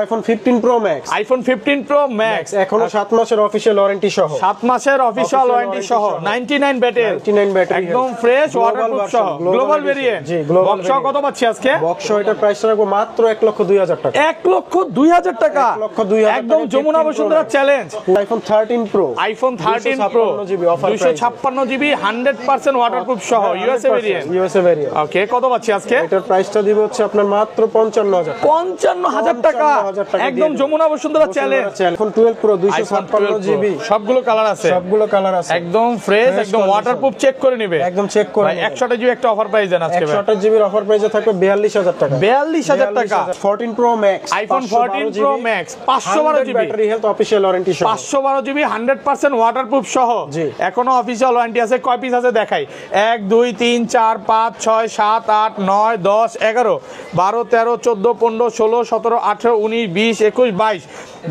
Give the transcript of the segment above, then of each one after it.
IPhone 15 pro max, iPhone 15 pro max এখনো 7 মাসের official warranty সহ, 7 মাসের অফিশিয়াল ওয়ারেন্টি সহ 99 ব্যাটারি, 99 ব্যাটারি, একদম ফ্রেশ ওয়াটারপ্রুফ সহ গ্লোবাল ভেরিয়েন্ট। জি, গ্লোবাল বক্স কত পাচ্ছি আজকে? বক্স এটার প্রাইস রাখবো মাত্র 1,02,000 টাকা। 1,02,000 টাকা, 1,02,000 একদম Jamuna Bashundhara challenge. IPhone 13 pro, iPhone 13 pro 256 GB 100% waterproof সহ USA variant, USA variant. Okay, কত পাচ্ছি আজকে? এটার প্রাইসটা দিব হচ্ছে আপনার মাত্র 55,000 টাকা। 55,000 টাকা, একদম Jamuna Bashundhara challenge. IPhone 12 pro 256 GB, সবগুলো কালার আছে, সবগুলো কালার আছে, একদম ফ্রেশ, একদম ওয়াটারপ্রুফ। চেক করে নিবে, একদম চেক করে। 128 জিবি একটা অফার প্রাইস দেন আজকে। 128 জিবির অফার প্রাইসে থাকবে 42,000 টাকা। 42,000 টাকা। 14 Pro max, iPhone 14 Pro max 512 GB battery health official warranty সহ, 512 জিবি 100% ওয়াটারপ্রুফ সহ। জি, এখনো অফিশিয়াল ওয়ারেন্টি আছে। কয় পিস আছে দেখাই? 1 2 3 4 5 6 7 8 9 10 11 12 13 14 15 16 17 18 19 20 21 22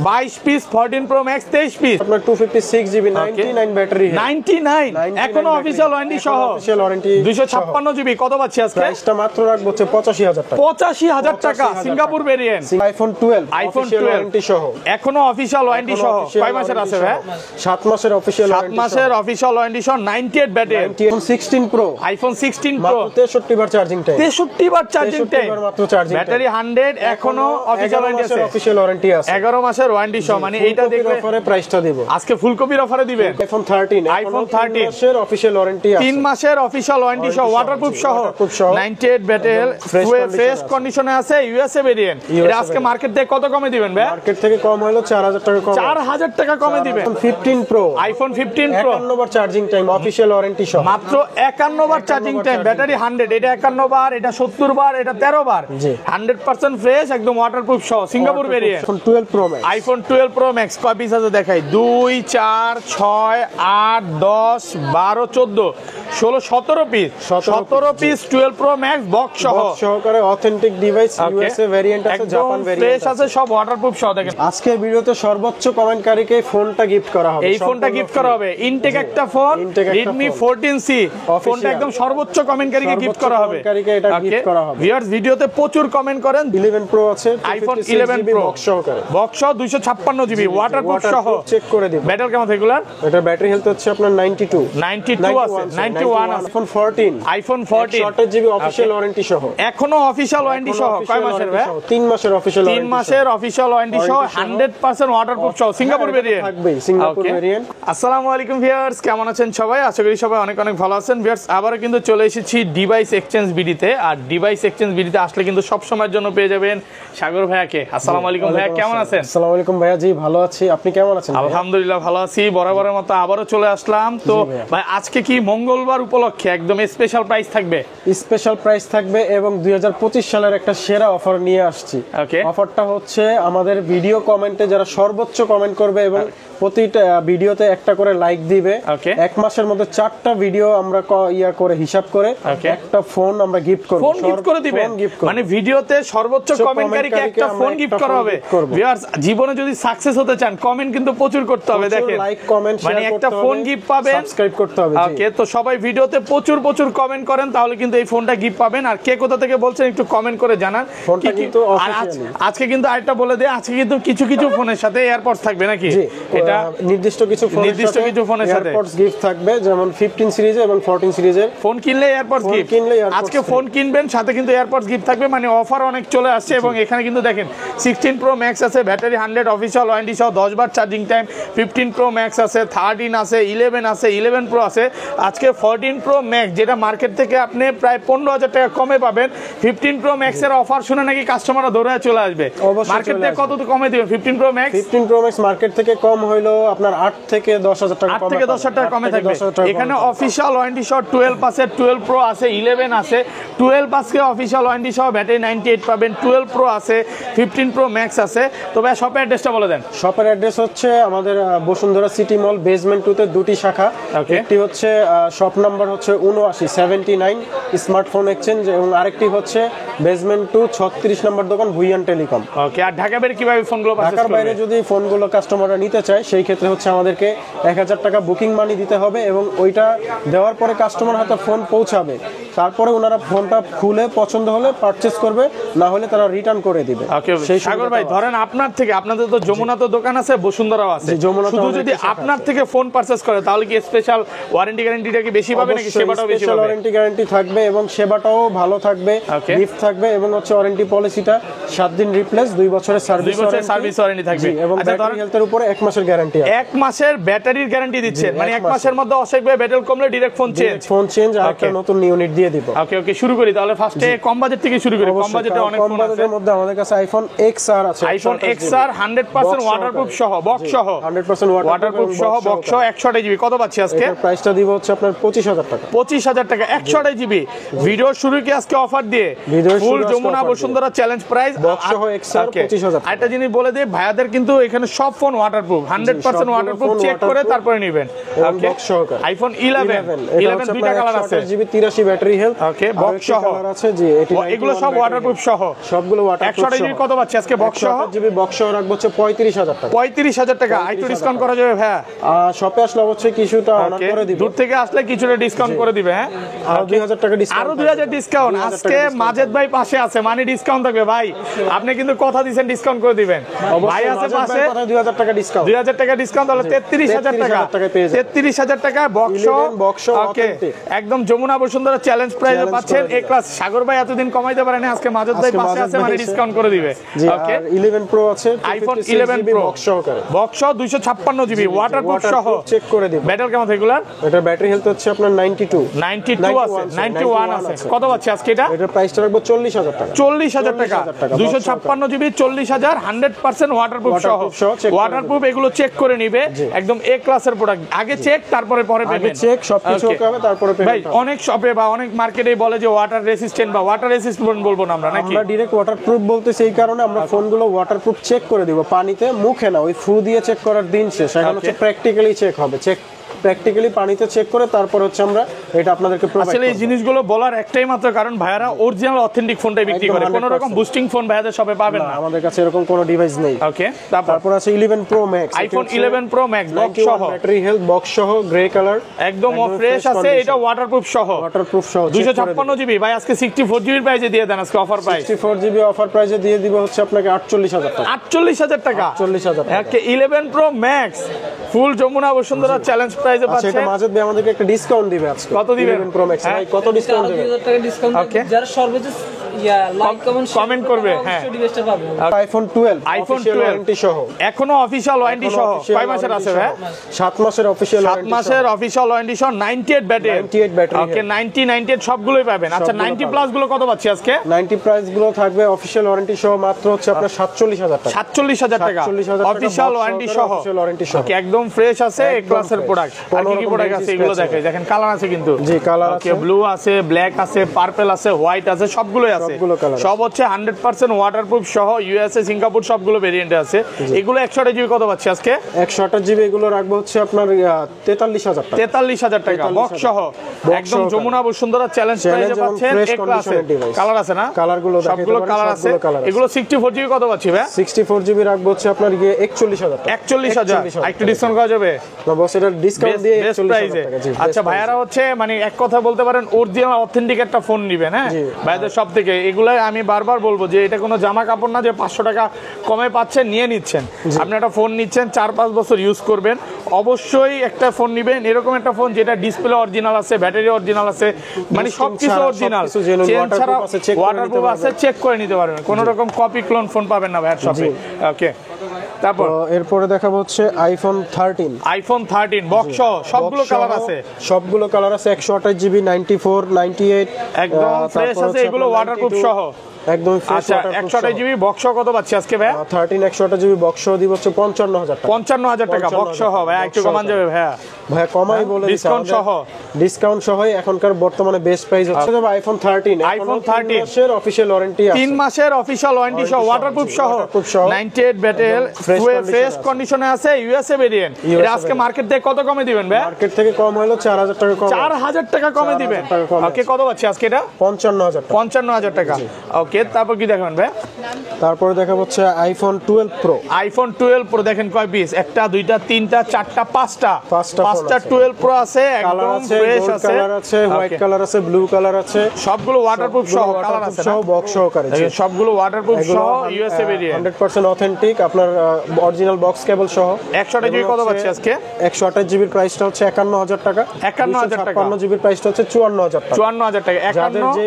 22 পিস 14 প্রো ম্যাক্স, 23 পিস আপনার 256 জিবি 99 ব্যাটারি, 99 এখনো অফিশিয়াল ওয়ারেন্টি সহ, অফিশিয়াল ওয়ারেন্টি 256 জিবি। কত পাচ্ছি আজকে? প্রাইসটা মাত্র রাখবো হচ্ছে 85,000 টাকা। 85,000 টাকা, Singapore variant. IPhone 12 iPhone official 12 warranty সহ, এখনো অফিশিয়াল ওয়ারেন্টি সহ। কয় মাসের আছে ভাই? 7 মাসের অফিশিয়াল 7 মাসের অফিশিয়াল ওয়ারেন্টি সহ 98 battery. IPhone 16 pro, iPhone 16 pro মাত্র 63 বার চার্জিং টাইম, 63 বার চার্জিং টাইম, মাত্র চার্জিং ব্যাটারি 100, এখনো অফিশিয়াল ওয়ারেন্টি আছে, অফিশিয়াল ওয়ারেন্টি আছে, 11 মাসের ওয়ারেন্টি সহ। মানে এইটা দেখলে অফারে প্রাইসটা দিব আজকে ফুলকপির অফারে দিবেন। আইফোন 13, আইফোন 13 মাসের অফিশিয়াল ওয়ারেন্টি আছে, 3 মাসের অফিশিয়াল ওয়ারেন্টি সহ, ওয়াটারপ্রুফ সহ, 98 ব্যাটারি, ফ্রেশ কন্ডিশনে আছে, ইউএসএ ভেরিয়েন্ট। এটা আজকে মার্কেট থেকে কত কমে দিবেন ভাই? মার্কেট থেকে কম হলো 4,000 টাকা কম, 4,000 টাকা কমে দিবেন। 15 প্রো, আইফোন 15 প্রো 51 বার চার্জিং টাইম অফিশিয়াল ওয়ারেন্টি সহ, মাত্র 51 বার চার্জিং টাইম, ব্যাটারি 100, এটা 51 বার, এটা 70 বার, এটা 13 বার, 100% ফ্রেশ, একদম ওয়াটারপ্রুফ সহ, Singapore variant. IPhone 12 pro max, iPhone 12 pro max কয় পিস আছে দেখাই? 2 4 6 8 10 12 14 16 17 piece, 17 piece 12 pro max box সহ, সহকারে অথেন্টিক ডিভাইস, ইউএসএ ভেরিয়েন্ট আছে, জাপান ভেরিয়েন্ট ফ্রেশ আছে, সব ওয়াটারপ্রুফ সহ। দেখেন আজকের ভিডিওতে সর্বোচ্চ কমেন্টকারীকে ফোনটা গিফট করা হবে, এই ফোনটা গিফট করা হবে। ইনটেক একটা ফোন, Redmi 14C, ফোনটা একদম সর্বোচ্চ কমেন্টকারীকে গিফট করা হবে। এটা গিফট করা হবে। ভিউয়ার্স ভিডিওতে প্রচুর কমেন্ট করেন। 11 প্রো আছে, আইফোন 11 প্রো বক্স সহকারে, বক্স সহ 256 জিবি ওয়াটারপ্রুফ সহ, চেক করে দিন। ব্যাটারি কেমন রেগুলার? এটা ব্যাটারি হেলথ হচ্ছে আপনার 92 আছে, 91 আছে। IPhone 14, iPhone 14 128 GB official warranty সহ, এখনো অফিশিয়াল ওয়ারেন্টি সহ। কয় মাসের ভাই? 3 মাসের অফিশিয়াল 3 মাসের অফিশিয়াল ওয়ারেন্টি সহ, 100% ওয়াটারপ্রুফ সহ, সিঙ্গাপুর ভেরিয়েন্ট থাকবে, সিঙ্গাপুর ভেরিয়েন্ট। আসসালামু আলাইকুম ভিউয়ার্স, কেমন আছেন সবাই? আশা করি সবাই অনেক অনেক ভালো আছেন। ভিউয়ার্স আবারো কিন্তু চলে এসেছি ডিভাইস এক্সচেঞ্জ বিডিতে। আর ডিভাইস এক্সচেঞ্জ বিডিতে আসলে কিন্তু সব সময়ের জন্য পেয়ে যাবেন সাগর ভাইয়াকে। আসসালামু আলাইকুম ভাইয়া, কেমন আছেন? আসসালামু আলাইকুম ভাইয়া, জি ভালো আছি, আপনি কেমন আছেন? আলহামদুলিল্লাহ ভালো আছি, বরাবরের মতো আবারো চলে আসলাম। তো ভাই আজকে কি মঙ্গলবার উপলক্ষে একদম স্পেশাল প্রাইস থাকবে? স্পেশাল প্রাইস থাকবে এবং 2025 সালের একটা সেরা অফার নিয়ে আসছি। অফারটা হচ্ছে আমাদের ভিডিও কমেন্টে যারা সর্বোচ্চ কমেন্ট করবে এবং প্রতিটা ভিডিওতে একটা করে লাইক দিবে, এক মাসের মধ্যে 4টা ভিডিও আমরা করে হিসাব করে একটা ফোন আমরা গিফট করব। ফোন গিফট করে দিবেন, মানে ভিডিওতে সর্বোচ্চ কমেন্টকারীকে একটা ফোন গিফট করা হবে। ভিউয়ার্স জীবনে যদি সাকসেস হতে চান কমেন্ট কিন্তু প্রচুর করতে হবে। দেখেন লাইক কমেন্ট মানে একটা ফোন গিফট পাবেন, সাবস্ক্রাইব করতে হবে। ওকে, তো সবাই ভিডিওতে প্রচুর প্রচুর কমেন্ট করেন, তাহলে কিন্তু এই ফোনটা গিফট পাবেন। আর কে কোথা থেকে বলছেন একটু কমেন্ট করে জানান। ফোনটা কিন্তু আজকে কিন্তু আরেকটা বলে দেই, আজকে কিন্তু কিছু কিছু ফোনের সাথে এয়ারপডস থাকবে নাকি? এটা নির্দিষ্ট কিছু ফোনের সাথে এয়ারপডস গিফট থাকবে, যেমন 15 সিরিজে এবং 14 সিরিজের ফোন কিনলে এয়ারপডস গিফট। আজকে ফোন কিনবেন সাথে কিন্তু এয়ারপডস গিফট থাকবে, মানে অফার অনেক চলে আসছে। এবং এখানে কিন্তু দেখেন 16 প্রো ম্যাক্স আছে, ব্যাটারি 100 অফিশিয়াল ওয়ারেন্টি সহ, 10 বার চার্জিং টাইম। 15 প্রো ম্যাক্স আছে, 13 আছে, 11 আছে, 11 প্রো আছে। আজকে 14 প্রো ম্যাক্স যেটা মার্কেট থেকে আপনি প্রায় 15,000 টাকা কমে পাবেন। 15 প্রো ম্যাক্স এর অফার শুনে নাকি কাস্টমাররা দৌড়ে চলে আসবে। মার্কেট থেকে কত কমে দিবেন 15 pro max? 15 pro max market থেকে কম হইলো আপনার 8 থেকে 10,000 টাকা, 8 থেকে 10,000 টাকা কমে থাকবে। এখানে অফিশিয়াল ওয়ারেন্টি সহ 12 আছে, 12 প্রো আছে, 11 আছে। 12 আজকে অফিশিয়াল ওয়ারেন্টি সহ ব্যাটারি 98 পাবেন। 12 প্রো আছে, 15 প্রো ম্যাক্স আছে। তো ভাই শপের অ্যাড্রেসটা বলে দেন। শপের অ্যাড্রেস হচ্ছে আমাদের বসুন্ধরা সিটি মল বেসমেন্ট 2 তে দুটি শাখা। একটি হচ্ছে শপ নাম্বার হচ্ছে 79 স্মার্টফোন এক্সচেঞ্জ, এবং আরেকটি হচ্ছে বেসমেন্ট 2 36 নম্বর দোকান ভুইয়ান টেলিকম। ওকে, আর ঢাকা বাইরে কিভাবে ফোনগুলো পারচেজ করবে? ঢাকার বাইরে যদি ফোনগুলো কাস্টমাররা নিতে চায় সেই ক্ষেত্রে হচ্ছে আমাদেরকে 1000 টাকা বুকিং মানি দিতে হবে, এবং ওইটা দেওয়ার পরে কাস্টমার হাতে ফোন পৌঁছাবে তারপরে ওনারা ফোনটা খুলে পছন্দ হলে পারচেজ করবে, না হলে তারা রিটার্ন করে দিবে। সেই সাগর ভাই ধরেন আপনার থেকে, আপনাদের তো যমুনা তো দোকান আছে, বসুন্ধরাও আছে, শুধু যদি আপনার থেকে ফোন পারচেজ করে তাহলে কি স্পেশাল ওয়ারেন্টি গ্যারান্টিটা কি বেশি পাবে নাকি সেবাটাও বেশি পাবে? ওয়ারেন্টি গ্যারান্টি থাকবে এবং সেবাটাও ভালো থাকবে, গিফট থাকবে এবং হচ্ছে ওয়ারেন্টি পলিসিটা 7 দিন রিপ্লেস, 2 বছরের সার্ভিস ওয়ারেন্টি থাকবে এবং ব্যাটারি হেলথের উপরে 1 মাসের গ্যারান্টি আছে। 1 মাসের ব্যাটারির গ্যারান্টি দিচ্ছেন, মানে 1 মাসের মধ্যে অসুখ ভাই ব্যাটারি কমলে ডাইরেক্ট ফোন চেঞ্জ আর একটা নতুন ইউনিট দিয়ে দিব। ওকে শুরু করি তাহলে ফার্স্টে কম বাজেট থেকে শুরু করি। কম বাজেটে অনেক ফোন আছে, কম বাজেটের মধ্যে আমাদের কাছে আইফোন XR আছে। আইফোন XR 100% ওয়াটারপ্রুফ সহ, বক্স সহ 100% ওয়াটারপ্রুফ সহ, বক্স 128 জিবি। কত পাচ্ছি আজকে? এর প্রাইসটা দিব হচ্ছে আপনার 25000 টাকা। 25000 টাকা 128 জিবি। ভিডিও শুরু কি আজকে অফার দিয়ে full Jamuna Bashundhara challenge price box সহ XR 25000 টাকা। একটা জিনিস বলে দেই ভাইয়াদের কিন্তু এখানে সব ফোন ওয়াটারপ্রুফ, 100% ওয়াটারপ্রুফ চেক করে তারপরে নেবেন। ওকে বক্স সহকারে আইফোন 11 দুইটা কালার আছে, 8GB 83 ব্যাটারি হেলথ। ওকে বক্স সহ কালার আছে জি, এগুলো সব ওয়াটারপ্রুফ সহ, সবগুলো ওয়াটারপ্রুফ। 128 জিবি কত পাচ্ছি আজকে বক্স সহ? 128 জিবি বক্স সহ রাখবো হচ্ছে 35000 টাকা। 35000 টাকা। একটু ডিসকাউন্ট করা যাবে ভাইয়া? শপে আসলে অবশ্যই কিছুটা অনার করে দিব, দূর থেকে আসলে কিছুটা ডিসকাউন্ট করে দিবে। হ্যাঁ আর 2000 টাকা ডিসকাউন্ট, আরো 2000 ডিসকাউন্ট। আজকে মাজেদ ভাই পাশে আছে মানে ডিসকাউন্ট থাকবে ভাই, আপনি কিন্তু কথা দিবেন ডিসকাউন্ট করে দিবেন। ভাই আছে পাশে, 2000 টাকা ডিসকাউন্ট, 2000 টাকা ডিসকাউন্ট, তাহলে 33000 টাকা। 33000 টাকা বক্স। ওকে একদম যমুনা বসুন্ধরা চ্যালেঞ্জ প্রাইসে পাচ্ছেন। এ ক্লাস সাগর ভাই এতদিন কমাইতে পারেন, আজকে মাজেদ ভাই পাশে আছে মানে ডিসকাউন্ট করে দিবে। ওকে 11 প্রো আছে, আইফোন 11 প্রো বক্স সহকারে, বক্স 256 জিবি ওয়াটারপ্রুফ সহ, চেক করে দিব। ব্যাটারি কেমন রেগুলার? এটা ব্যাটারি হেলথ হচ্ছে আপনার 92 আছে, 91 আছে। কত পাচ্ছি আজকে এটা? এটা প্রাইসটা রাখবো 40000 টাকা। 40000 টাকা 256 জিবি 40000 100% ওয়াটারপ্রুফ সহ। ওয়াটারপ্রুফ এগুলো চেক করে নিবে, একদম এ ক্লাসের প্রোডাক্ট। আগে চেক তারপরে পেমেন্ট, চেক সবকিছু ওকে হবে তারপরে পেমেন্ট। ভাই অনেক শপে বা অনেক মার্কেটে বলে যে ওয়াটার রেসিস্ট্যান্ট বা ওয়াটার রেসিস্ট্যান্ট বলবো না আমরা, নাকি? আমরা ডাইরেক্ট ওয়াটারপ্রুফ বলতে সেই কারণে আমরা ফোনগুলো ওয়াটারপ্রুফ চেক করে দিব, পানিতে মুখে না, ওই ফু দিয়ে চেক করার দিন শেষ। এখন হচ্ছে প্র্যাকটিক্যালি চেক হবে, প্র্যাকটিক্যালি পানিতে চেক করে তারপর হচ্ছে আমরা এটা আপনাদেরকে প্রোভাইড করব। আসলে এই জিনিসগুলো বলার একটাই মাত্র কারণ ভাইয়ারা অরিজিনাল অথেন্টিক ফোনটাই বিক্রি করে, কোনো রকম বুস্টিং ফোন ভাইয়াদের শপে পাবেন না, আমাদের কাছে এরকম কোনো ডিভাইস নেই। ওকে তারপর আছে 11 pro max, iPhone 11 pro max box সহ, ব্যাটারি হেলথ বক্স সহ, গ্রে কালার একদম ফ্রেশ আছে, এটা ওয়াটারপ্রুফ সহ, 256 জিবি। ভাই আজকে 64 জিবির প্রাইসে দিয়ে দেন আজকে অফার প্রাইস। 64 জিবি অফার প্রাইসে দিয়ে দিব হচ্ছে আপনাকে 48000 টাকা। 48000 টাকা 48000 টাকা। Okay 11 pro max full Jamuna Bashundhara challenge প্রাইসে পাচ্ছেন। সেটা মাজেদ ভাই আমাদেরকে একটা ডিসকাউন্ট দিবে আজকে। কত দিবেন? 11 প্রো ম্যাক্স ভাই কত ডিসকাউন্ট দিবেন? 2000 টাকা ডিসকাউন্ট যারা সর্বোচ্চ লাইক কমেন্ট করবে। হ্যাঁ ডিভাইসটা পাবে। আইফোন 12 ওয়ারেন্টি সহ, এখনো অফিশিয়াল ওয়ারেন্টি সহ। কয় মাসের আছে ভাই? 7 মাসের অফিশিয়াল 7 মাসের অফিশিয়াল ওয়ারেন্টি সহ, 98 ব্যাটারি। ওকে 90 98 সবগুলোই পাবেন। আচ্ছা 90 প্লাস গুলো কত পাচ্ছি আজকে? 90 প্রাইস গুলো থাকবে অফিশিয়াল ওয়ারেন্টি সহ মাত্র হচ্ছে আপনার 47000 টাকা। 47000 টাকা অফিশিয়াল ওয়ারেন্টি সহ। ওকে একদম ফ্রেশ আছে, এ ক্লাসের প্রোডাক্ট। আর কি কি প্রোডাক্ট আছে এগুলো দেখেন, দেখেন কালার আছে কিন্তু। জি কালার আছে, ব্লু আছে, ব্ল্যাক আছে, পার্পল আছে, হোয়াইট আছে, সবগুলোই আছে। সব হচ্ছে 100% ওয়াটারপ্রুফ সহ, ইউএসএ সিঙ্গাপুর সবগুলো ভেরিয়েন্টে আছে। এগুলো 128 জিবি কত পাচ্ছি আজকে? 128 জিবি এগুলো রাখবো হচ্ছে আপনার 43000 টাকা। 43000 টাকা বক্স সহ, একদম যমুনা বসুন্ধরা চ্যালেঞ্জ প্রাইসে পাচ্ছেন। এ ক্লাসে কালার আছে না? কালারগুলো সবগুলো কালার আছে। এগুলো 64 জিবি কত পাচ্ছি ভাই? 64 জিবি রাখবো হচ্ছে আপনার 41000 টাকা। 41000 একটু ডিসকাউন্ট করা যাবে? না বস, এটা ডিসকাউন্ট দিয়ে 41000 টাকা। জি আচ্ছা ভাইয়ারা হচ্ছে মানে এক কথা বলতে পারেন অরিজিনাল অথেন্টিক একটা ফোন নেবেন। হ্যাঁ ভাইদের সব থেকে এগুলো আমি বারবার বলবো যে এটা কোনো জামা কাপড় না যে 500 টাকা কমে পাচ্ছেন নিয়ে নিচ্ছেন। আপনি একটা ফোন নিচ্ছেন 4-5 বছর ইউজ করবেন, অবশ্যই একটা ফোন নেবেন এরকম একটা ফোন যেটা ডিসপ্লে অরিজিনাল আছে, ব্যাটারি অরিজিনাল আছে, মানে সবকিছু অরিজিনাল, চেন ছাড়া ওয়াটারপ্রুফ আছে, চেক করে নিতে পারবেন। কোনো রকম কপি ক্লোন ফোন পাবেন না ভাইয়ের শপে। ওকে তারপর এরপরে দেখাবো হচ্ছে আইফোন 13 বক্স সবগুলো কালার আছে, সবগুলো কালার আছে। 128 জিবি 94 98 একদম ফ্রেশ আছে, এগুলো ওয়াটারপ্রুফ সহ একদম ফ্রেশ। আচ্ছা 128 জিবি বক্স কত পাচ্ছি আজকে ভাই? 13 128 জিবি বক্স দিব হচ্ছে 55000 টাকা। 55000 টাকা বক্স সহ। ভাই একটু কমান যাবে ভাই কমাই বলে ডিসকাউন্ট সহ এখনকার বর্তমানে বেস্ট প্রাইস হচ্ছে আইফোন 13 মাসের অফিশিয়াল ওয়ারেন্টি আছে, 3 মাসের অফিশিয়াল ওয়ারেন্টি সহ, ওয়াটারপ্রুফ সহ, 98 ব্যাটারি, ফ্রেশ কন্ডিশনে আছে, ইউএসএ ভেরিয়েন্ট। এটা আজকে মার্কেট থেকে কত কমে দিবেন ভাই? মার্কেট থেকে কম হলো 4000 টাকা কম, 4000 টাকা কমে দিবেন। ওকে কত পাচ্ছি আজকে এটা? 55000 টাকা। 55000 টাকা। ওকে ওকে, তারপর কি দেখাবেন ভাই? তারপরে দেখা হচ্ছে আইফোন 12 প্রো। আইফোন 12 প্রো দেখেন কয় পিস, একটা দুইটা তিনটা চারটা পাঁচটা পাঁচটা 12 প্রো আছে, কালার একদম আছে, ফ্রেশ গোল্ড আছে, কালার আছে, হোয়াইট কালার আছে, ব্লু কালার আছে, সবগুলো ওয়াটারপ্রুফ সহ কালার আছে সহ বক্স সহকারে। দেখেন সবগুলো ওয়াটারপ্রুফ সহ ইউএসএ ভেরিয়েন্ট 100% অথেন্টিক, আপনার অরিজিনাল বক্স কেবল সহ। 128 জিবি কত পাচ্ছি আজকে? 128 জিবির প্রাইসটা হচ্ছে 51000 টাকা। 51000 টাকা। 56 জিবির প্রাইসটা হচ্ছে 54000 টাকা। 54000 টাকা। যাদের 51 যে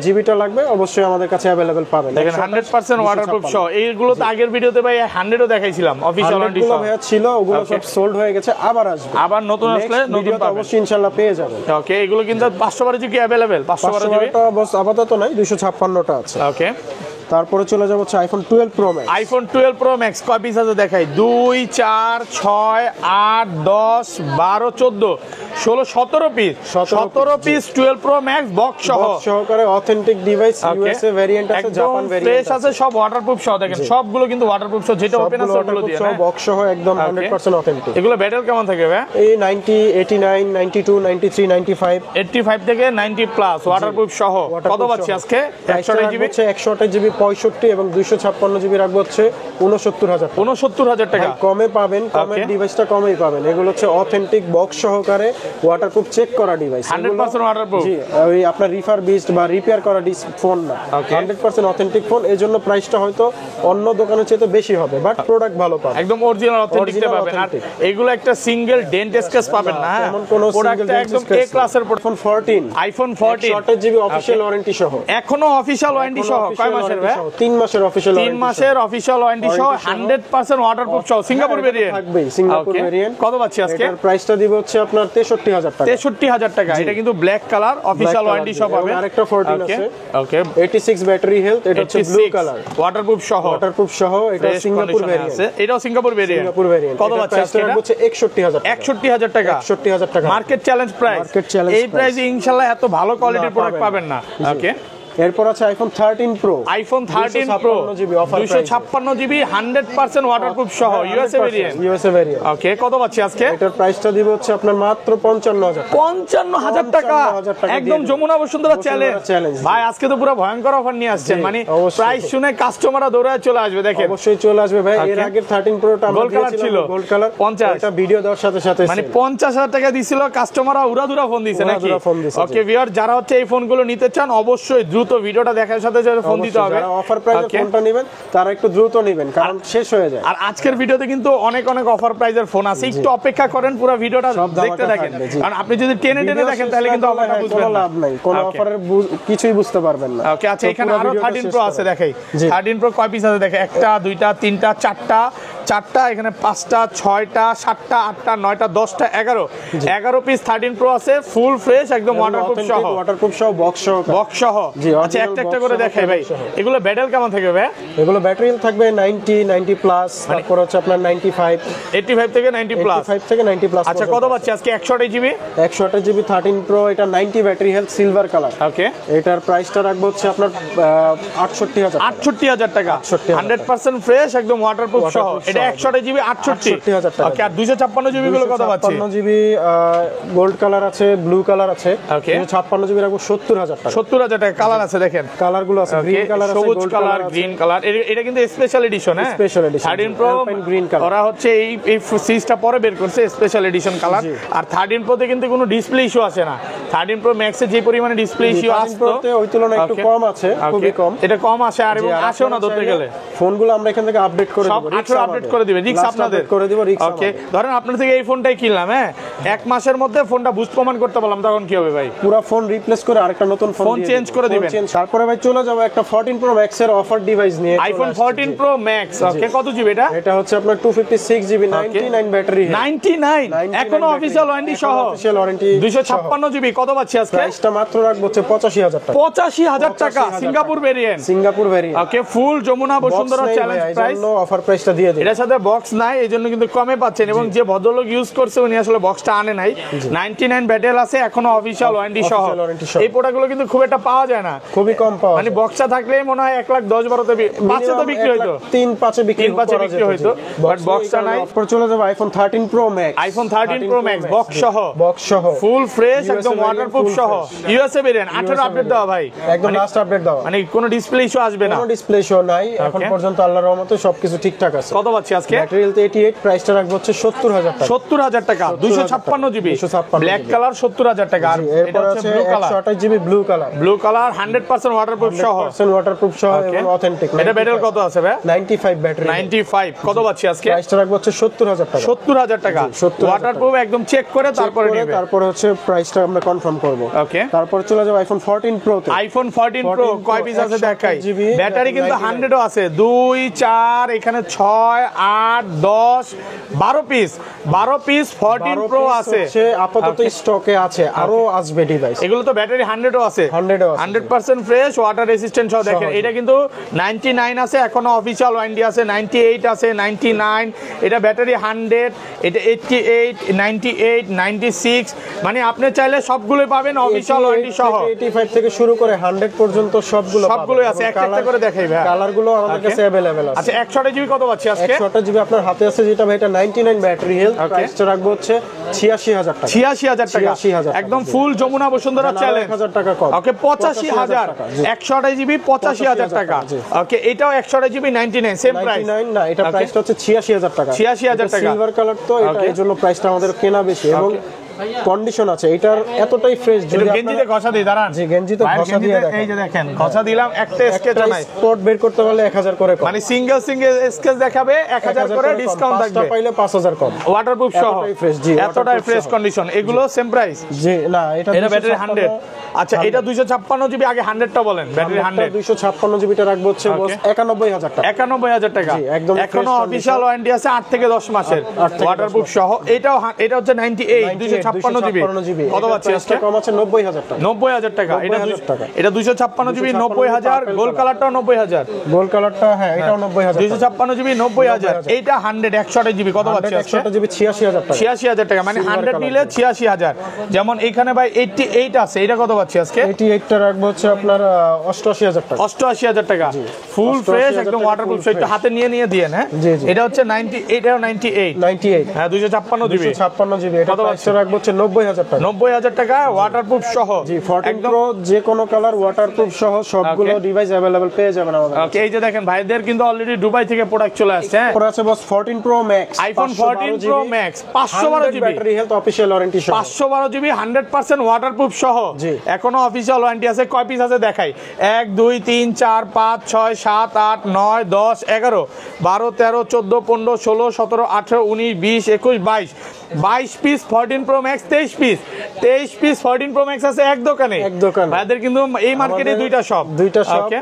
জিবিটা লাগবে অবশ্যই আমাদের কাছে अवेलेबल পাবেন। দেখেন 100% ওয়াটারপ্রুফ সহ। এইগুলো তো আগের ভিডিওতে ভাই 100ও দেখাইছিলাম অফিশিয়াল ওয়ারেন্টি সহ। ভাইয়া ছিল, ওগুলো সব সোল্ড হয়ে গেছে, আবার আসবে। আবার নতুন আসলে নতুন পাবেন অবশ্যই ইনশাআল্লাহ পেয়ে যাবেন। ওকে, এগুলো কিন্তু 512 জিবি अवेलेबल। 512 জিবি আপাতত নাই, 256টা আছে। ওকে, তারপরে চলে যাব হচ্ছে iPhone 12 pro max. IPhone 12 pro max কয় পিস আছে দেখাই? 2 4 6 8 10 12 14 16 17 piece. 17 piece 12 pro max box সহ সহকারে অথেন্টিক ডিভাইস, ইউএসএ ভেরিয়েন্ট আছে, জাপান ভেরিয়েন্ট ফ্রেশ আছে, সব ওয়াটারপ্রুফ সহ। দেখেন সবগুলো কিন্তু ওয়াটারপ্রুফ সহ, যেটা ওপেন আছে ওগুলো দিয়ে না, বক্স সহ একদম 100% অথেন্টিক। এগুলো ব্যাটেল কেমন থাকে ভাই? এই 90 89 92 93 95 85 থেকে 90 প্লাস ওয়াটারপ্রুফ সহ। কত পাচ্ছি আজকে? 128 জিবি হচ্ছে 128 জিবি 65 এবং 256 জিবি রাখবো হচ্ছে 69000 টাকা। 69000 টাকা কমে পাবেন, কমের ডিভাইসটা কমেই পাবেন। এগুলো হচ্ছে অথেন্টিক বক্স সহকারে ওয়াটারপ্রুফ চেক করা ডিভাইস, 100% ওয়াটারপ্রুফ। জি, ওই আপনার রিফারবিশড বা রিপেয়ার করা ফোন না, 100% অথেন্টিক ফোন। এজন্য প্রাইসটা হয়তো অন্য দোকানের চেয়ে বেশি হবে, বাট প্রোডাক্ট ভালো পাবেন, একদম অরিজিনাল অথেন্টিকটা পাবেন। আর এগুলো একটা সিঙ্গেল ডেন্ট স্ক্র্যাচ পাবেন না, এমন কোনো প্রোডাক্টটা একদম এ ক্লাসের। IPhone 14 iPhone 14 128 GB official warranty সহ, এখনো অফিশিয়াল ওয়ারেন্টি সহ। কয় মাসের ভাই? 3 মাসের অফিশিয়াল 3 মাসের অফিশিয়াল ওয়ারেন্টি সহ, 100% ওয়াটারপ্রুফ সহ, সিঙ্গাপুর ভেরিয়েন্ট থাকবে। সিঙ্গাপুর ভেরিয়েন্ট কত পাচ্ছি আজকে? এটার প্রাইসটা দিব হচ্ছে আপনার 63000 টাকা। 63000 টাকা। এটা কিন্তু ব্ল্যাক কালার অফিশিয়াল ওয়ারেন্টি সহ পাবেন। আরেকটা 14 আছে, ওকে 86 ব্যাটারি হেলথ, এটা হচ্ছে ব্লু কালার, ওয়াটারপ্রুফ সহ। ওয়াটারপ্রুফ সহ, এটা সিঙ্গাপুর ভেরিয়েন্ট। এটাও সিঙ্গাপুর ভেরিয়েন্ট। সিঙ্গাপুর ভেরিয়েন্ট কত পাচ্ছি আজকে? এটা হচ্ছে 61000 টাকা। 61000 টাকা। 61000 টাকা market challenge price. Market challenge এই প্রাইসে ইনশাআল্লাহ এত ভালো কোয়ালিটির প্রোডাক্ট পাবেন না। ওকে, এরপর আছে iPhone 13 pro. IPhone 13 pro 256 GB 100% waterproof সহ, USA variant. USA variant. Okay, কত পাচ্ছি আজকে? এটার প্রাইসটা দিব হচ্ছে আপনার মাত্র 55000 টাকা। 55000 টাকা। একদম যমুনা বসুন্ধরা চ্যালেঞ্জ। ভাই আজকে তো পুরো ভয়ঙ্কর অফার নিয়ে আসছেন, মানে প্রাইস শুনে কাস্টমাররা দৌড়ায় চলে আসবে। দেখেন অবশ্যই চলে আসবে ভাই। এর আগে 13 প্রোটা আমরা দিয়েছিলাম গোল্ড কালার 50, এটা ভিডিও দেওয়ার সাথে সাথে মানে 50000 টাকা দিছিল, কাস্টমাররা উড়াধুরা ফোন দিছে নাকি? ওকে ভিউয়ার, যারা হচ্ছে এই ফোনগুলো নিতে চান অবশ্যই দ্রুত ভিডিওটা দেখার সাথে সাথে ফোন দিতে হবে। যারা অফার প্রাইসের ফোনটা নেবেন তারা একটু দ্রুত নেবেন, কারণ শেষ হয়ে যায়। আর আজকের ভিডিওতে কিন্তু অনেক অনেক অফার প্রাইসের ফোন আছে, একটু অপেক্ষা করেন, পুরো ভিডিওটা দেখতে থাকেন। কারণ আপনি যদি টেনে টেনে দেখেন তাহলে কিন্তু অফারটা বুঝবেন না, লাভ নাই, কোনো অফারের কিছুই বুঝতে পারবেন না। ওকে, আচ্ছা এখানে আরো 13 প্রো আছে দেখাই। 13 প্রো কয় পিস আছে দেখে? একটা দুইটা তিনটা চারটা, এখানে 5টা 6টা 7টা 8টা 9টা 10টা 11 পিস 13 প্রো আছে, ফুল ফ্রেশ একদম ওয়াটারপ্রুফ সহ বক্স সহ। আচ্ছা একটা একটা করে দেখাই ভাই। এগুলো ব্যাটারি কেমন থাকবে ভাই? এগুলো ব্যাটারি থাকবে 90 প্লাস, তারপর হচ্ছে আপনার 85 থেকে 90 প্লাস। আচ্ছা কত পাচ্ছি আজকে? 128 জিবি 13 প্রো, এটা 90 ব্যাটারি হেলথ, সিলভার কালার। ওকে, এটার প্রাইসটা রাখবো হচ্ছে আপনার 68000 টাকা। 100% ফ্রেশ একদম ওয়াটারপ্রুফ সহ। এটা 128 জিবি 68000 টাকা। ওকে, আর 256 জিবি গুলো কত পাচ্ছি? 256 জিবি গোল্ড কালার আছে, ব্লু কালার আছে। ওকে, 256 জিবি রাখবো 70000 টাকা। 70000 টাকা। কালার আছে দেখেন, কালার গুলো আছে, গ্রিন কালার আছে, সবুজ কালার, গ্রিন কালার। এটা কিন্তু স্পেশাল এডিশন, হ্যাঁ special edition 13 pro green colour. ওরা হচ্ছে এই সিরিজটা পরে বের করছে, স্পেশাল এডিশন কালার। আর 13 প্রোতে কিন্তু কোনো ডিসপ্লে ইস্যু আসে না। 13 প্রো ম্যাক্সে যে পরিমাণে ডিসপ্লে ইস্যু আসতো ওই তুলনায় একটু কম আছে, খুবই কম। এটা কম আসে, আর এবং আসেও না ধরতে গেলে। ফোনগুলো আমরা এখান থেকে আপডেট করে দেব, আপডেট করে দিবে, রিস্ক আপনাদের করে দিব, রিস্ক। ওকে, ধরেন আপনার থেকে এই ফোনটাই কিনলাম, হ্যাঁ 1 মাসের মধ্যে ফোনটা বুস্ট প্রমাণ করতে বললাম, তখন কি হবে ভাই? পুরো ফোন রিপ্লেস করে আরেকটা নতুন ফোন চেঞ্জ করে দিবেন। তারপরে ভাই চলে যাব একটা 14 প্রো ম্যাক্স এর অফার ডিভাইস নিয়ে। IPhone 14 Pro Max. ওকে, কত জিবি এটা? এটা হচ্ছে আপনার 256 জিবি 99 ব্যাটারি, 99 এখনো অফিশিয়াল ওয়ারেন্টি সহ, অফিশিয়াল ওয়ারেন্টি 256 জিবি। কত পাচ্ছি আজকে? প্রাইসটা মাত্র রাখবো হচ্ছে 85000 টাকা। 85000 টাকা, Singapore variant. Singapore variant. Okay, full Jamuna Bashundhara challenge price. Offer প্রাইসটা দিয়ে দিই। এটা এটার সাথে বক্স নাই, এইজন্য কিন্তু কমে পাচ্ছেন এবং যে ভদ্রলোক ইউজ করছে উনি আসলে বক্সটা আনে নাই। 99 ব্যাটেল আছে এখনো অফিশিয়াল ওয়ারেন্টি সহ। এই প্রোডাক্টগুলো কিন্তু খুব একটা পাওয়া যায় না, খুবই কম পাওয়া মানে বক্সটা থাকলেই মনে হয় 1,10,12 5 তো বিক্রি হইতো, 3-5 বিক্রি হইতো, বাট বক্সটা নাই। তারপর চলে যাবে iPhone 13 pro max. IPhone 13 pro max box সহ ফুল ফ্রেশ একদম ওয়াটারপ্রুফ সহ ইউএসএ ভেরিয়েন্ট 18 আপডেট দেওয়া ভাই, একদম লাস্ট আপডেট দেওয়া, মানে কোনো ডিসপ্লে ইস্যু আসবে না, কোনো ডিসপ্লে ইস্যু নাই এখন পর্যন্ত, আল্লাহর রহমতে সবকিছু ঠিকঠাক আছে। কত পাচ্ছি আজকে? ব্যাটারি হেলথ 88, প্রাইসটা রাখবো হচ্ছে 70,000 টাকা। 70,000 টাকা 256 জিবি ব্ল্যাক কালার 70,000 টাকা। আর এটা হচ্ছে blue colour, 128 GB blue colour 100% waterproof সহ, 100% ওয়াটারপ্রুফ সহ এবং অথেন্টিক। এটা ব্যাটারি কত আছে ভাই? 95 ব্যাটারি, 95। কত পাচ্ছি আজকে? প্রাইসটা রাখবো হচ্ছে 70,000 টাকা। 70,000 টাকা ওয়াটারপ্রুফ একদম চেক করে তারপরে নেবে, তারপরে হচ্ছে প্রাইসটা আমরা কনফার্ম করব। ওকে, তারপর চলে যাবে আইফোন 14 প্রো তে। আইফোন 14 প্রো কয় পিস আছে দেখাই। ব্যাটারি কিন্তু 100 ও আছে, 2 4 এখানে 6 8 10 12 পিস 14 প্রো আছে, আপাতত স্টকে আছে, আরো আসবে ডিভাইস। এগুলো তো ব্যাটারি 100 ও আছে, 100% ফ্রেশ ওয়াটার রেসিস্ট্যান্ট সহ। দেখেন এটা কিন্তু 99 আছে, এখনো অফিশিয়াল ওয়ারেন্টি আছে, 98 আছে, 99, এটা ব্যাটারি 100, এটা 88 98 96, মানে আপনি চাইলে সবগুলোই পাবেন অফিশিয়াল ওয়ারেন্টি সহ। 85 থেকে শুরু করে 100 পর্যন্ত সবগুলোই আছে, একটা করে দেখাই ভাই। কালারগুলো আমাদের কাছে अवेलेबल আছে। আচ্ছা 128 জিবি কত পাচ্ছি আজকে? 128 জিবি আপনার হাতে আছে যেটা ভাই, এটা 99 ব্যাটারি হেলথ, প্রাইসটা রাখবো হচ্ছে 86,000 টাকা। 86,000 টাকা, 86,000 একদম ফুল যমুনা বসুন্ধরা চ্যালেঞ্জ। 1000 টাকা কম। ওকে 85,000, 128 জিবি 85,000 টাকা। ওকে এটাও 128 জিবি 99 সেম প্রাইস। 99 না, এটা প্রাইসটা হচ্ছে 86,000 টাকা। 86,000 টাকা, সিলভার কালার তো, এটা এর জন্য প্রাইসটা আমাদের কেনা বেশি এবং কন্ডিশন আছে এটার এতটাই ফ্রেশ। যদি গেঞ্জিতে ঘষা দিই, দাঁড়ান জি গেঞ্জিতে ঘষা দিয়ে দেখেন, এই যে দেখেন ঘষা দিলাম, একটা স্কেচ নাই, স্পট বের করতে পারলে 1000 করে কম, মানে সিঙ্গেল স্কেচ দেখাবে 1000 করে ডিসকাউন্ট থাকবে, পাঁচটা পাইলে 5000 কম, ওয়াটারপ্রুফ সহ। এতটাই ফ্রেশ, জি এতটাই ফ্রেশ কন্ডিশন। এগুলো সেম প্রাইস? জি না, এটা ব্যাটারি 100। আচ্ছা এটা 256 জিবি, আগে 100টা বলেন। ব্যাটারি 100, 256 জিবিটা রাখবো হচ্ছে 91,000 টাকা। 91,000 টাকা, একদম এখনো অফিশিয়াল ওয়ারেন্টি আছে 8 থেকে 10 মাসের ওয়াটারপ্রুফ সহ। এটাও এটা হচ্ছে 98 256 জিবি। কত পাচ্ছি আজকে? কম আছে 90,000 টাকা। 90,000 টাকা, এটা 256 জিবি 90,000। গোল কালারটাও 90,000, গোল কালারটা হ্যাঁ এটাও 90,000। 256 জিবি 90,000। এইটা 100 128 জিবি কত পাচ্ছি আজকে? 128 জিবি 86,000 টাকা। 86,000 টাকা, মানে 100 নিলে 86,000। যেমন এইখানে ভাই 88 আছে, এটা কত পাচ্ছি আজকে? 88টা রাখবো হচ্ছে আপনার 88,000 টাকা। 88,000 টাকা ফুল ফ্রেশ একদম ওয়াটারপ্রুফ। সেটা হাতে নিয়ে দিয়েন। হ্যাঁ এটা হচ্ছে 90, এটাও 98 হ্যাঁ 256 জিবি 256 জিবি। এটা প্রাইসটা রাখবো হচ্ছে 90,000 টাকা। 90,000 টাকা ওয়াটারপ্রুফ সহ। জি 14 প্রো যে কোনো কালার ওয়াটারপ্রুফ সহ সবগুলো ডিভাইস अवेलेबल পেয়ে যাবেন আমাদের। ওকে এই যে দেখেন ভাইদের কিন্তু অলরেডি দুবাই থেকে প্রোডাক্ট চলে আসছে। হ্যাঁ পরে আছে বস 14 Pro max, iPhone 14 Pro max 512 GB battery health official warranty সহ, 512 জিবি 100% ওয়াটারপ্রুফ সহ। এখনো অফিশিয়াল ওয়ারেন্টি আছে। কয় পিস আছে দেখাই? 1 2 3 4 5 6 7 8 9 10 11 12 13 14 15 16 17 18 19 20 21 22 piece 14 Pro max, 23 piece 14 Pro max আছে এক দোকানে। ভাইদের কিন্তু এই মার্কেটে দুইটা শপ,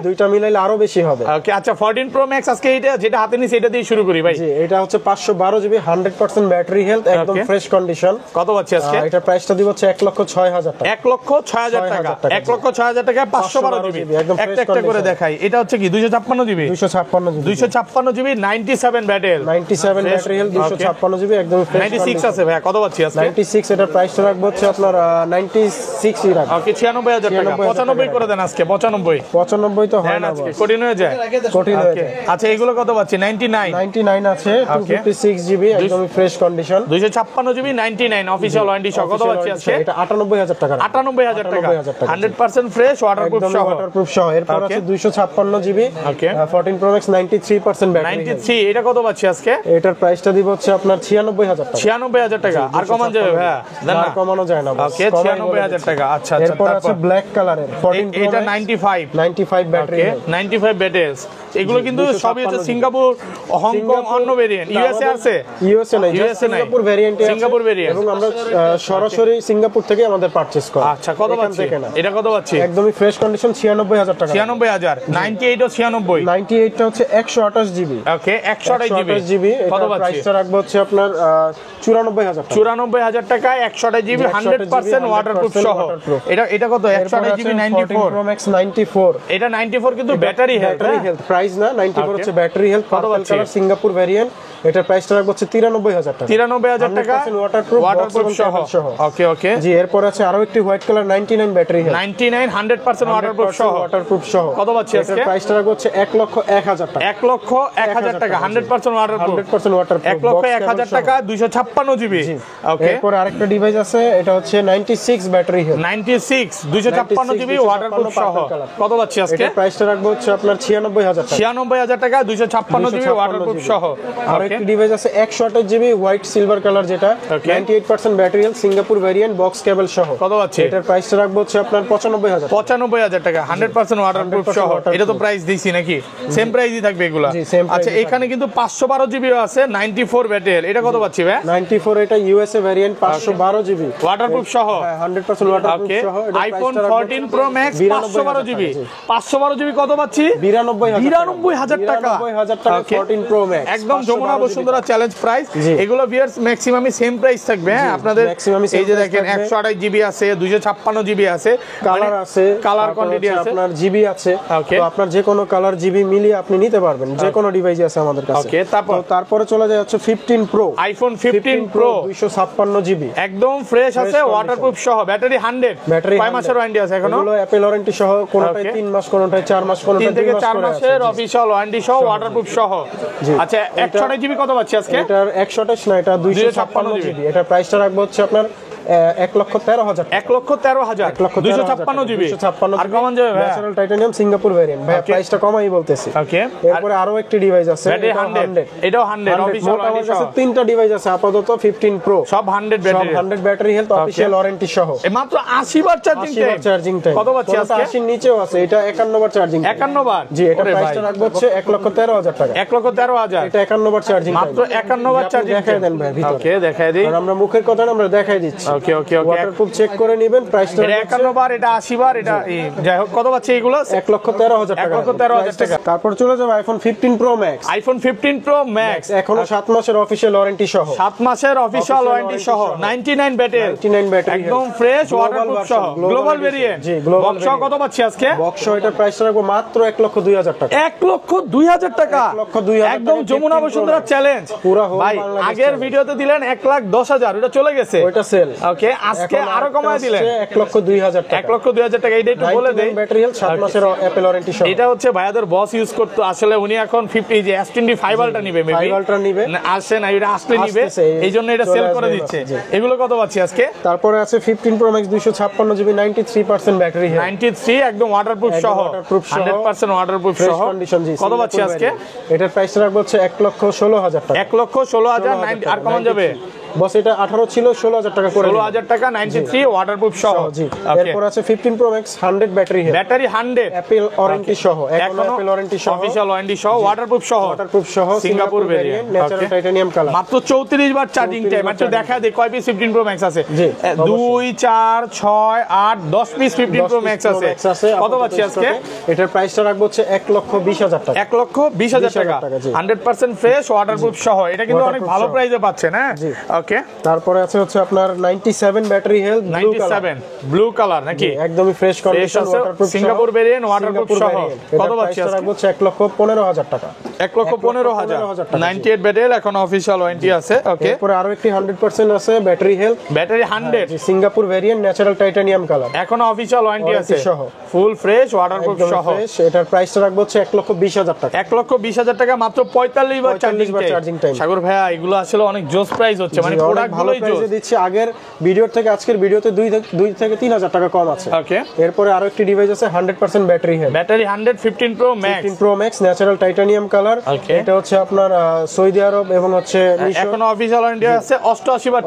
দুইটা মিলাইলে আরো বেশি হবে। ওকে আচ্ছা 14 প্রো ম্যাক্স আজকে এটা যেটা হাতে নিছি এটা দিয়ে শুরু করি ভাই। জি এটা হচ্ছে 512 জিবি 100% ব্যাটারি হেলথ, একদম ফ্রেশ কন্ডিশন। কত পাচ্ছি আজকে? এটা প্রাইসটা দিব হচ্ছে 1,06,000 টাকা। 1,06,000 টাকা, 1,06,000 টাকা 512 জিবি। একটা করে দেখাই। এটা হচ্ছে কি 256 GB 256 GB 97 battery 97 battery health 256 GB একদম ফ্রেশ। 96 আছে ভাই, কত পাচ্ছি আজকে? 96 এটা প্রাইসটা রাখবো হচ্ছে আপনার 96 ই রাখবো। ওকে 96,000 টাকা। 95 করে দেন আজকে। 95 তো হয় না আজকে, কঠিন হয়ে যায়। আচ্ছা এগুলো কত পাচ্ছি? 99 আছে 256 জিবি একদম fresh condition. 256 GB 99 official warranty সহ। কত পাচ্ছি আজকে? এটা 98,000 টাকা। 98,000 টাকা 100% ফ্রেশ ওয়াটারপ্রুফ সহ। এরপর আছে 256 জিবি 14 প্রো ম্যাক্স 93% ব্যাটারি। 93 এটা কত পাচ্ছি আজকে? এটার প্রাইসটা দিব হচ্ছে আপনার 96,000 টাকা। 96,000 টাকা। আর কমান যাবে ভাই? দেন না, কমানো যায় না। ওকে 96,000 টাকা। আচ্ছা আচ্ছা এরপর আছে ব্ল্যাক কালারের 14 প্রো এটা 95 ব্যাটারি। 95 ব্যাটারি। এগুলো কিন্তু সবই হচ্ছে সিঙ্গাপুর, হংকং, অন্য ভেরিয়েন্ট। ইউএসএ আছে? ইউএসএ নাই, সিঙ্গাপুর ভেরিয়েন্টে আছে। সিঙ্গাপুর ভেরিয়েন্ট এবং আমরা সরাসরি সিঙ্গাপুর থেকে আমাদের পারচেজ করি। আচ্ছা কত পাচ্ছি? এটা কত পাচ্ছি? একদমই ফ্রেশ কন্ডিশন 96,000 টাকা। 96,000 98 ও 96 98 টা হচ্ছে 128 জিবি। ওকে 128 জিবি কত পাচ্ছি? প্রাইসটা রাখবো হচ্ছে আপনার 94,000 টাকা। 94,000 টাকায় 128 জিবি 100% ওয়াটারপ্রুফ সহ। এটা কত? 128 জিবি 94 Pro Max 94 এটা 94 কিন্তু ব্যাটারি হেলথ। প্রাইস না 94 হচ্ছে battery health, purple colour, Singapore variant. এটার প্রাইসটা রাখবো হচ্ছে 93,000 টাকা। 93,000 টাকা ওয়াটারপ্রুফ সহ। ওকে ওকে জি, এরপর আছে আরো একটি white colour 99 battery health, 99 100% waterproof সহ। ওয়াটারপ্রুফ সহ কত পাচ্ছি আজকে? এটার প্রাইসটা রাখবো হচ্ছে 1,01,000 টাকা। 1,01,000 টাকা 100% ওয়াটারপ্রুফ। 100% ওয়াটারপ্রুফ, 1,01,000 টাকা 256 জিবি। ওকে, এরপর আরেকটা ডিভাইস আছে, এটা হচ্ছে 96 ব্যাটারি হেলথ, 96 256 জিবি ওয়াটারপ্রুফ সহ। কত পাচ্ছি আজকে? এটার প্রাইসটা রাখবো হচ্ছে আপনার 96,000 টাকা। 96,000 টাকা 256 জিবি ওয়াটারপ্রুফ সহ। আর একটা ডিভাইস আছে 128 জিবি হোয়াইট সিলভার কালার, যেটা 98% battery health, Singapore variant, box কেবল সহ। কত পাচ্ছি? এটার প্রাইসটা রাখবো হচ্ছে আপনার 95,000 টাকা। 95,000 টাকা 100% ওয়াটারপ্রুফ সহ। এটা তো প্রাইস দিছি নাকি? সেম প্রাইসই থাকবে এগুলা? জি, same price আচ্ছা, এখানে কিন্তু 512 জিবি আছে 94 ব্যাটারি। এটা কত পাচ্ছি ভাই? 94 এটা ইউএসএ ভেরিয়েন্ট, 512 জিবি ওয়াটারপ্রুফ সহ। 100% ওয়াটারপ্রুফ ওকে, সহ। এটার আইফোন প্রাইসটা রাখবো 14 প্রো ম্যাক্স 512 জিবি। 512 জিবি কত পাচ্ছি? 92,000 টাকা। 92,000 টাকা 14 প্রো ম্যাক্স, একদম যমুনা বসুন্ধরা চ্যালেঞ্জ প্রাইস। এগুলো ভিউয়ার্স ম্যাক্সিমামই সেম প্রাইস থাকবে। হ্যাঁ, আপনাদের এই যে দেখেন 128 জিবি আছে, 256 জিবি আছে, কালার আছে, কালার কোয়ান্টিটি আছে, আপনার জিবি আছে। ওকে, তো আপনার যে কোনো কালার জিবি মিলিয়ে আপনি নিতে পারবেন, যে কোনো ডিভাইসই আছে আমাদের কাছে। ওকে, তারপরে চলে যায় হচ্ছে 15 প্রো, আইফোন 15 প্রো 256 জিবি, একদম ফ্রেশ আছে, ওয়াটারপ্রুফ সহ, ব্যাটারি 100। ব্যাটারি কয় মাসের ওয়ারেন্টি আছে এখনো? এগুলো অ্যাপল ওয়ারেন্টি সহ, কোনটায় 3 মাস, কোনটায় 4 মাস, কোনটায় 3 থেকে 4 মাসের অফিশিয়াল ওয়ারেন্টি সহ, ওয়াটারপ্রুফ সহ। আচ্ছা, 128 জিবি কত পাচ্ছি আজকে? এটার 128 না, এটা 256 জিবি। এটার প্রাইসটা রাখবো হচ্ছে আপনার 1,13,000 টাকা। 1,13,000 256 জিবি। আর কমান যাবে ভাই? ন্যাচারাল টাইটানিয়াম সিঙ্গাপুর ভেরিয়েন্ট ভাই, প্রাইসটা কমাই বলতেছি। ওকে, এরপরে আরো একটি ডিভাইস আছে, ব্যাটারি 100, এটাও 100 অফিশিয়াল ওয়ারেন্টি সহ। তিনটা ডিভাইস আছে আপাতত 15 প্রো, সব 100 battery, 100 battery health, official warranty সহ। মাত্র 80 বার চার্জিং টাইম। কত পাচ্ছি আজকে? 80 নিচেও আছে, এটা 51 বার চার্জিং। 51 বার? জি, এটা প্রাইসটা রাখবো হচ্ছে 1,13,000 টাকা। 1,13,000 এটা 51 বার চার্জিং, মাত্র 51 বার চার্জিং। দেখাই দেন ভাই ভিতরে। ওকে, দেখাই দেই। আর আমরা মুখের কথা না, আমরা দেখাই দিচ্ছি। ওকে ওকে ওকে, ওয়াটারপ্রুফ চেক করে নেবেন। প্রাইসটা এটা 51 বার, এটা 80 বার, এটা যাই হোক। কত পাচ্ছি এগুলো? 1,13,000 টাকা। 1,13,000 টাকা। তারপর চলে যাবে iPhone 15 pro max. IPhone 15 pro max এখনো 7 মাসের অফিশিয়াল ওয়ারেন্টি সহ, 7 মাসের অফিশিয়াল ওয়ারেন্টি সহ, 99 ব্যাটারি, 99 ব্যাটারি, একদম ফ্রেশ, ওয়াটারপ্রুফ সহ, গ্লোবাল ভেরিয়েন্ট। জি, গ্লোবাল বক্স সহ কত পাচ্ছি আজকে? বক্স সহ এটার প্রাইস রাখবো মাত্র 1,02,000 টাকা। 1,02,000 টাকা, 1,02,000 একদম যমুনা বসুন্ধরা চ্যালেঞ্জ পুরো হোল ভাই। বাংলাদেশ আগের ভিডিওতে দিলেন 1,10,000, ওটা চলে গেছে, ওইটা সেল। ওকে, আজকে আরো কমায় দিলেন 1,02,000 টাকা। 1,02,000 টাকা। এইটা একটু বলে দেই। ব্যাটারি হেলথ, 7 মাসের অ্যাপল ওয়ারেন্টি সহ। এটা হচ্ছে ভাইয়াদের বস ইউজ করতো, আসলে উনি এখন 50 যে S25 আলট্রা নিবে, মেবি 5 আলট্রা নিবে, আসে না, এটা আসলে নিবে, এই জন্য এটা সেল করে দিচ্ছে। এগুলো কত পাচ্ছি আজকে? তারপরে আছে 15 pro max 256 GB, 93% battery health, 93, একদম ওয়াটারপ্রুফ সহ, 100% ওয়াটারপ্রুফ সহ। কন্ডিশন। জি, কত পাচ্ছি আজকে? এটার প্রাইস রাখবো হচ্ছে 1,16,000 টাকা। 1,16,000। আর কমান যাবে? বস এটা 18 ছিল, 16,000 টাকা করে 16,000 টাকা, 93 ওয়াটারপ্রুফ সহ। জি। এরপর আছে 15 pro max 100 battery health, battery 100, Apple warranty সহ, এখনো অ্যাপল ওয়ারেন্টি সহ, অফিশিয়াল ওয়ারেন্টি সহ, ওয়াটারপ্রুফ সহ, Singapore variant, natural titanium colour. মাত্র 34 বার চার্জিং টাইম। আচ্ছা, দেখা দেই কয় পিস 15 প্রো ম্যাক্স আছে? 2 4 6 8 10 পিস 15 প্রো ম্যাক্স আছে। কত পাচ্ছি আজকে? এটার প্রাইসটা রাখবো হচ্ছে 1,20,000 টাকা। 1,20,000 টাকা, 100% ফ্রেশ, ওয়াটারপ্রুফ সহ। এটা কিন্তু অনেক ভালো প্রাইসে পাচ্ছেন। হ্যাঁ, ওকে। তারপরে আছে হচ্ছে আপনার 97 ব্যাটারি হেলথ, 97 ব্লু কালার নাকি? একদমই fresh condition, waterproof, Singapore variant, waterproof সহ। কত পাচ্ছি আজকে? রাখবো হচ্ছে 1,15,000 টাকা। 1,15,000, 98 ব্যাটারি, এখন অফিশিয়াল ওয়ারেন্টি আছে। ওকে, এরপরে আরো একটি 100% আছে battery health, battery 100, Singapore variant, natural titanium colour, এখন অফিশিয়াল ওয়ারেন্টি আছে সহ, ফুল ফ্রেশ, ওয়াটারপ্রুফ সহ। এটার প্রাইসটা রাখবো হচ্ছে 1,20,000 টাকা। 1,20,000 টাকা, মাত্র 45 বার চার্জিং টাইম। সাগর ভাইয়া, এগুলো আসলে অনেক জোস প্রাইস হচ্ছে, মানে প্রোডাক্ট ভালো প্রাইসে দিচ্ছি। আগের ভিডিওর থেকে আজকের ভিডিওতে 2 থেকে 3,000 টাকা কম আছে। ওকে, এরপরে আরো একটি ডিভাইস আছে 100% battery health, battery 100, 15 pro max, 15 pro max, natural titanium colour. এটা হচ্ছে আপনার সৌদি আরব এবং হচ্ছে এখন অফিশিয়াল ওয়ারেন্টি আছে 88 বার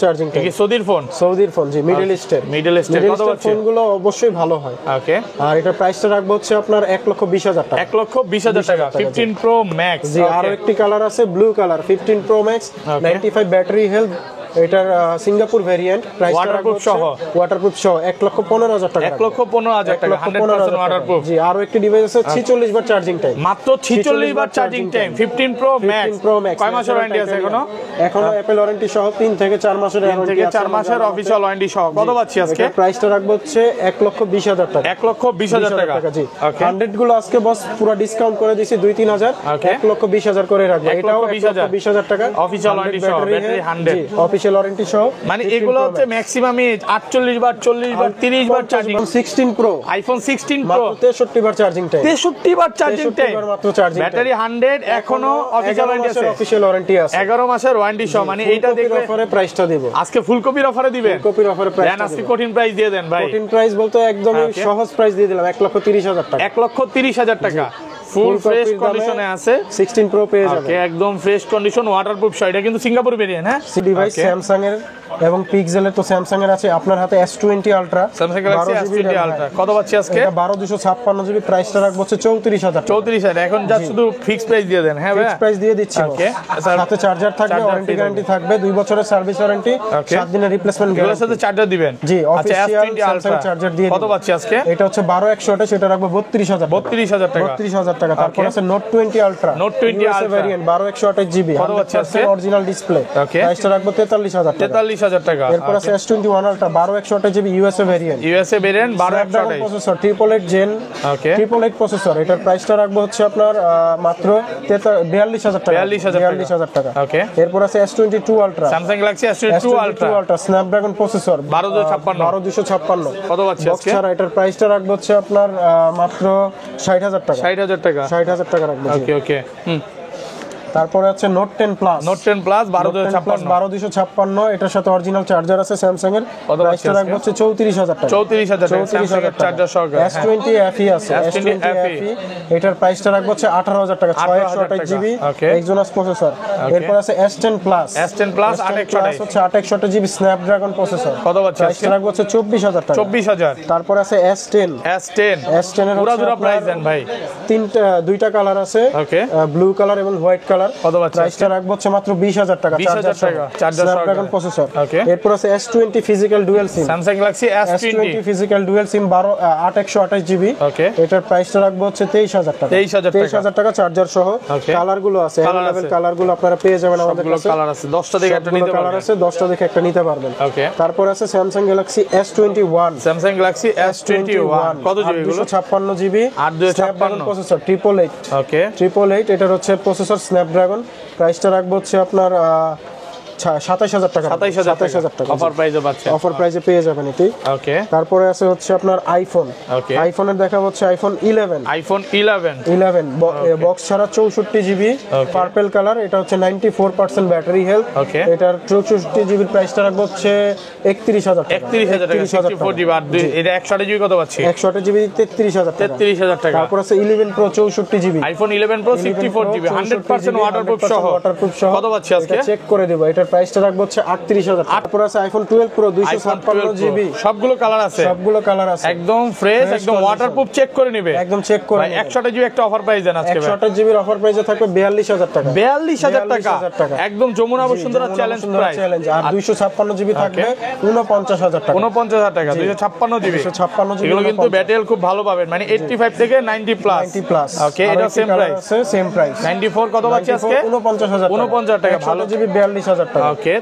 চার্জিং টাইম। কি সৌদির ফোন? জি, মিডল ইস্টের কত পাচ্ছেন? ফোনগুলো অবশ্যই ভালো হয়। ওকে, আর এটার প্রাইসটা রাখবো হচ্ছে আপনার 1,20,000 টাকা। 1,20,000 টাকা, 15 প্রো ম্যাক্স। জি, আরো একটি কালার আছে blue colour, 15 pro max, 95 battery health, এটার সিঙ্গাপুর ভেরিয়েন্ট, প্রাইসটা Waterproof সহ? ওয়াটারপ্রুফ সহ 1,15,000 টাকা। 1,15,000 টাকা 100% ওয়াটারপ্রুফ। জি, আরো একটি ডিভাইস আছে 46 বার চার্জিং টাইম, মাত্র 46 বার চার্জিং টাইম। 15 প্রো ম্যাক্স কয় মাসের ওয়ারেন্টি আছে এখনো? এখনো অ্যাপল ওয়ারেন্টি সহ 3 থেকে 4 মাসের 3 ওয়ারেন্টি থেকে আছে 4 মাসের অফিশিয়াল ওয়ারেন্টি সহ। কত পাচ্ছি আজকে? এটার প্রাইসটা রাখবো হচ্ছে 1,20,000 টাকা। 1,20,000 টাকা। জি, ওকে 100 গুলো আজকে বস পুরো ডিসকাউন্ট করে দিয়েছি 2-3 হাজার, Okay. 1,20,000 করে রাখবো। এটাও 1,20,000 1,20,000 টাকা Official warranty সহ, battery 100 জি, অফিশিয়াল ওয়ারেন্টি সহ। মানে এগুলো হচ্ছে ম্যাক্সিমামই 48 বার 40 বার 30 বার চার্জিং। 16 প্রো আইফোন 16 প্রো মাত্র 63 বার চার্জিং টাইম, 63 বার চার্জিং 63 টাইম, বার মাত্র চার্জিং ব্যাটারি 100, এখনো অফিশিয়াল ওয়ারেন্টি আছে। অফিশিয়াল ওয়ারেন্টি আছে 11 মাসের ওয়ারেন্টি সহ। মানে এইটা দেখলে অফারে প্রাইসটা দেব, আজকে ফুল কপির অফারে দিবেন। কপির অফারে দেন প্রাইসটা আজকে দেব। কঠিন প্রাইস দিয়ে দেন ভাই। কঠিন প্রাইস বলতে একদমই Okay. সহজ প্রাইস দিয়ে দিলাম 1,30,000 টাকা। 1,30,000 টাকা ফুল ফ্রেশ কন্ডিশনে আছে। 16 প্রো পেয়ে যাবেন। ওকে একদম ফ্রেশ কন্ডিশন ওয়াটারপ্রুফ সহ। এটা কিন্তু সিঙ্গাপুর ভেরিয়েন্ট, হ্যাঁ ডিভাইস Okay. স্যামসাং এর এবং পিক্সেলের, তো স্যামসাং এর আছে আপনার হাতে S20 ultra, Samsung Galaxy S20 ultra কত পাচ্ছি আজকে? এটা 1256 জিবি, প্রাইসটা রাখবো হচ্ছে 34,000 টাকা। 34,000 এখন যা শুধু ফিক্সড প্রাইস দিয়ে দেন। হ্যাঁ ভাই ফিক্স প্রাইস দিয়ে দিচ্ছি Okay. সাথে চার্জার থাকবে, Charger ওয়ারেন্টি free গ্যারান্টি থাকবে, 2 বছরের সার্ভিস ওয়ারেন্টি, Okay. 7 দিনের রিপ্লেসমেন্ট এগুলোর গ্যারান্টি। সাথে চার্জার দিবেন? জি, আচ্ছা official S20 Samsung ultra charger দিয়ে কত পাচ্ছি আজকে? এটা হচ্ছে 12/128, সেটা রাখবো 32,000 টাকা। 32,000 টাকা। 32,000 টাকা। তারপর Okay. আছে note 20 ultra, Note 20 Ultra। Variant 12/128 GB, কত পাচ্ছি আজকে? Original display, Okay. প্রাইসটা রাখবো 43,000 টাকা। 43,000 টাকা। এরপর আছে S21 Ultra 12/128 GB USA variant, USA variant 12/128 processor, 888 Gen, okay 888 processor. এটার প্রাইসটা রাখবো হচ্ছে আপনার মাত্র 42,000 টাকা। 42,000 টাকা। ওকে এরপর আছে S22 Ultra, Samsung Galaxy S22 ultra ultra Snapdragon processor, 12256 কত পাচ্ছি বক্স আজকে? ছাড়া। এটার প্রাইসটা রাখবো হচ্ছে আপনার মাত্র 60,000 টাকা। 60,000 টাকা। 60,000 টাকা রাখবো। জি। ওকে ওকে তারপরে আছে নোট 10 প্লাস, নোট 10 প্লাস 12256 12256, এটার সাথে অরিজিনাল চার্জার আছে স্যামসাং এর, কত প্রাইসটা পাচ্ছি রাখবো হচ্ছে 34,000 টাকা। 34,000 টাকা স্যামসাং এর চার্জার সহকারে। S20 FE আছে, S20 FE এটার প্রাইসটা রাখবো হচ্ছে 18,000 টাকা, 18,000 628 জিবি Okay. এক্সোনাস প্রসেসর। এরপর আছে S10 প্লাস, S10 প্লাস 828 হচ্ছে 828 জিবি স্ন্যাপড্রাগন প্রসেসর, কত পাচ্ছি আজকে? প্রাইসটা রাখবো হচ্ছে 24,000 টাকা। 24,000 তারপর আছে S10, S10 S10 এর পুরা হচ্ছে দুরা প্রাইস আপনার দেন ভাই। দুইটা কালার আছে, ওকে ব্লু কালার এবং হোয়াইট কালার। কত পাচ্ছি প্রাইসটা রাখবো হচ্ছে মাত্র 20,000 টাকা, 20,000 টাকা, চার্জার স্ন্যাপড্রাগন সহকারে। প্রসেসর। Okay. এরপর আছে S20 physical dual SIM, Samsung Galaxy S20 S20 physical dual SIM 8128 GB. Okay এটার প্রাইসটা রাখবো হচ্ছে 23,000 টাকা। 23,000 টাকা চার্জার সহ। Okay. কালার গুলো আছে, Colour अवेलेबल আছে। কালার গুলো আপনারা পেয়ে যাবেন আমাদের সবগুলো কাছে। কালার আছে 10টা দেখে একটা নিতে কালার পারবেন। আছে, 10টা দেখে একটা নিতে পারবেন। ওকে তারপর আছে Samsung Galaxy S21, Samsung Galaxy S21 কত জিবি এগুলো? 856 জিবি 856 প্রসেসর, 888 ওকে 888, এটার হচ্ছে প্রসেসর স্ন্যাপড্রাগন। প্রাইসটা রাখবো হচ্ছে আপনার 27,000 টাকা। 27,000 টাকা অফার প্রাইসে পাচ্ছেন। অফার প্রাইসে পেয়ে যাবেন এটি। ওকে তারপরে আছে হচ্ছে আপনার আইফোন, ওকে আইফোনের দেখা হচ্ছে আইফোন 11, আইফোন 11 বক্স ছাড়া 64 জিবি পার্পল কালার। এটা হচ্ছে 94% ব্যাটারি হেলথ। ওকে এটার 64 জিবির প্রাইসটা রাখবো হচ্ছে 31,000 টাকা। 31,000 টাকা 64 জিবি আর এটা 128 জিবি কত পাচ্ছি? 128 জিবি 33,000 টাকা। 33,000 টাকা। তারপর আছে 11 pro 64 GB, iPhone 11 pro 64 GB 100% waterproof সহ কত পাচ্ছি আজকে? চেক করে দেব। এটার প্রাইসটা রাখবো হচ্ছে 38,000 টাকা। তারপর আছে আইফোন 12 প্রো 256 জিবি, সবগুলো কালার আছে, সবগুলো কালার আছে, একদম ফ্রেশ, একদম ওয়াটারপ্রুফ। চেক করে নেবে, একদম চেক করে ভাই। 128 জিবি একটা অফার প্রাইস দেন আজকে ভাই। 128 জিবির অফার প্রাইসে থাকবে 42,000 টাকা। 42,000 টাকা 42,000 একদম Jamuna Bashundhara challenge price. Challenge. আর 256 জিবি থাকবে 49,000 টাকা। 49,000 টাকা 256 জিবি। 256 জিবি এগুলো কিন্তু ব্যাটেল খুব ভালো পাবেন, মানে 85 থেকে 90 প্লাস। 90 প্লাস। ওকে এটা সেম প্রাইস, সেম প্রাইস 94 কত পাচ্ছি আজকে? 49,000 টাকা ভালো জিবি 42,000 টাকা। ওকে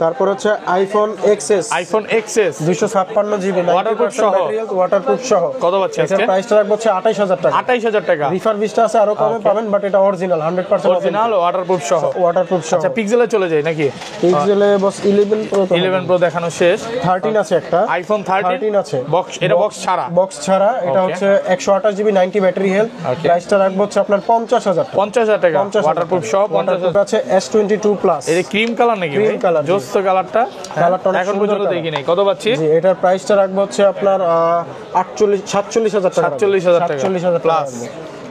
তারপর হচ্ছে iPhone XS, iPhone XS 256 GB Waterproof সহ। ওয়াটারপ্রুফ সহ কত পাচ্ছি আজকে? এটার প্রাইসটা রাখবো হচ্ছে 28,000 টাকা। 28,000 টাকা রিফারবিশড আছে, আরো কমে পাবেন, বাট এটা অরিজিনাল 100% অরিজিনাল ওয়াটারপ্রুফ সহ। ওয়াটারপ্রুফ সহ। আচ্ছা পিক্সেলে চলে যাই নাকি? পিক্সেলে বস 11 প্রো 11 প্রো দেখানো শেষ। 13 আছে একটা, আইফোন 13 আছে বক্স, এটা বক্স ছাড়া। বক্স ছাড়া। এটা Okay. হচ্ছে 128 জিবি 90 ব্যাটারি হেলথ। Okay. প্রাইসটা রাখবো হচ্ছে আপনার 50,000 টাকা। 50,000 টাকা ওয়াটারপ্রুফ সহ 50,000। আছে S22 প্লাস, এটা ক্রিম কালার নাকি ভাই? Cream colour, জি। জোস তো কালারটা, কালারটা অনেক এখন সুন্দর পর্যন্ত colour। দেখি নাই। কত পাচ্ছি? জি এটার প্রাইসটা রাখবো হচ্ছে আপনার 47,000 টাকা। 47,000 টাকা 47,000 প্লাস।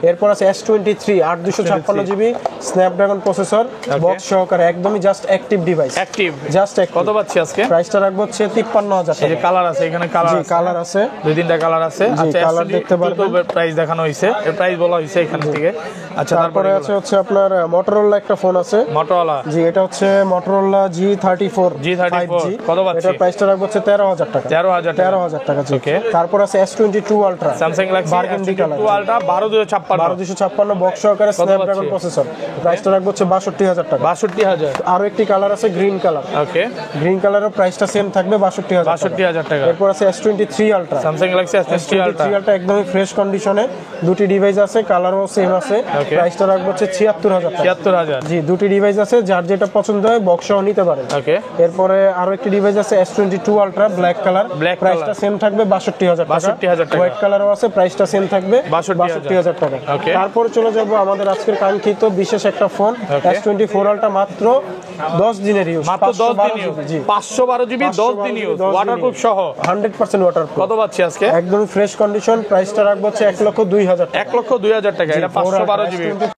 এরপর আছে S23 8256 GB Snapdragon processor, box সহকারে, একদমই just active device. Active just কত পাচ্ছি আজকে? প্রাইসটা রাখবো হচ্ছে 53000 এই যে টাকা। কালার আছে, এখানে কালার জি, আছে, কালার আছে, দুই তিনটা কালার আছে। আচ্ছা, কালার দেখতে পারবেন। প্রাইস দেখানো হইছে, এর প্রাইস বলা হইছে এখান থেকে। আচ্ছা, তারপরে আছে হচ্ছে আপনার মোটরোলা একটা ফোন আছে। মোটরোলা, জি, এটা হচ্ছে মোটরোলা G34 G34 5G। কত পাচ্ছি? এটার প্রাইসটা রাখবো হচ্ছে 13000 টাকা। 13000 টাকা। জি। ওকে। তারপর আছে S22 Ultra, Samsung Galaxy burgundy colour, S22 Ultra 12256 12256 box সহকারে স্ন্যাপড্রাগন প্রসেসর, প্রাইসটা রাখবো হচ্ছে 62000 টাকা। 62000। আরো একটি কালার আছে গ্রিন কালার। ওকে, গ্রিন কালারের প্রাইসটা সেম থাকবে 62000 টাকা। 62000 টাকা। এরপর আছে S23 ultra, Samsung Galaxy S23 ultra ultra একদমই ফ্রেশ কন্ডিশনে, দুটি ডিভাইস আছে, কালারও সেম আছে, Okay. প্রাইসটা রাখবো হচ্ছে 76000 টাকা। 76000। জি, দুটি ডিভাইস আছে, যার যেটা পছন্দ হয় বক্সও নিতে পারেন। ওকে, এরপরে আরো একটি ডিভাইস আছে S22 ultra black colour, Black প্রাইসটা সেম থাকবে 62000 টাকা। 62000 টাকা। হোয়াইট কালারও আছে, প্রাইসটা সেম থাকবে 62000 টাকা। Okay. তারপরে চলে যাব আমাদের আজকের কাঙ্ক্ষিত বিশেষ একটা ফোন Okay. S24 আলট্রা, মাত্র 10 দিনের ইউজ, মাত্র 10 দিন ইউজ, 512 জিবি 10 দিন ইউজ, ওয়াটারপ্রুফ সহ 100% ওয়াটারপ্রুফ। কত পাচ্ছি আজকে? একদম ফ্রেশ কন্ডিশন, প্রাইসটা রাখবো হচ্ছে 1,02,000 টাকা। 1,02,000 টাকা। এটা 512 জিবি।